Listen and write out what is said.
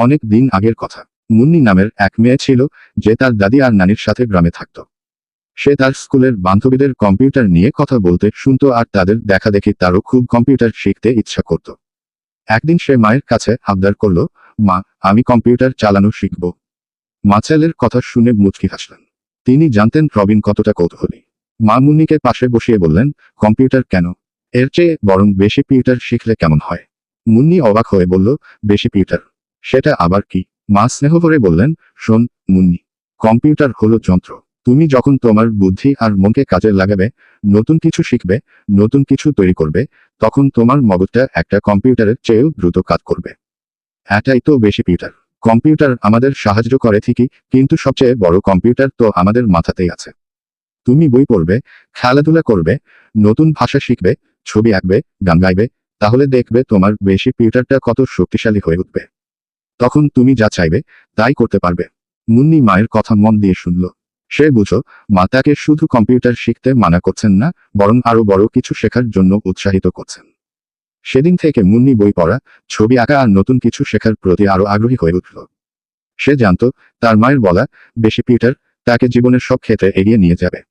অনেক দিন আগের কথা। মুন্নি নামের এক মেয়ে ছিল, যে তার দাদি আর নানির সাথে গ্রামে থাকত। সে তার স্কুলের বান্ধবীদের কম্পিউটার নিয়ে কথা বলতে শুনত আর তাদের দেখাদেখি তারও খুব কম্পিউটার শিখতে ইচ্ছা করত। একদিন সে মায়ের কাছে আবদার করল, মা, আমি কম্পিউটার চালানো শিখব। মা ছেলের কথা শুনে মুচকি হাসলেন। তিনি জানতেন প্রবীণ কতটা কৌতূহলী। মা মুন্নিকে পাশে বসিয়ে বললেন, কম্পিউটার কেন? এর চেয়ে বরং বেশি পিউটার শিখলে কেমন হয়? মুন্নি অবাক হয়ে বলল, বেশি পিউটার? সেটা আবার কি? মা স্নেহ করে বললেন, শোন মুন্নি, কম্পিউটার হলো যন্ত্র। তুমি যখন তোমার বুদ্ধি আর মনকে কাজে লাগাবে, নতুন কিছু শিখবে, নতুন কিছু তৈরি করবে, তখন তোমার মগজটা একটা কম্পিউটারের চেয়েও দ্রুত কাজ করবে। এটাই তো বেশি পিউটার। কম্পিউটার আমাদের সাহায্য করে ঠিকই, কিন্তু সবচেয়ে বড় কম্পিউটার তো আমাদের মাথাতেই আছে। তুমি বই পড়বে, খেলাধুলা করবে, নতুন ভাষা শিখবে, ছবি আঁকবে, গান গাইবে, তাহলে দেখবে তোমার বেশি পিউটারটা কত শক্তিশালী হয়ে উঠবে। তখন তুমি যা চাইবে তাই করতে পারবে। মুন্নি মায়ের কথা মন দিয়ে শুনল। সে বুঝল, মা তাকে শুধু কম্পিউটার শিখতে মানা করছেন না, বরং আরো বড় কিছু শেখার জন্য উৎসাহিত করছেন। সেদিন থেকে মুন্নি বই পড়া, ছবি আঁকা আর নতুন কিছু শেখার প্রতি আরো আগ্রহী হয়ে উঠল। সে জানত, তার মায়ের বলা বেশি পিউটার তাকে জীবনের সব ক্ষেত্রে এগিয়ে নিয়ে যাবে।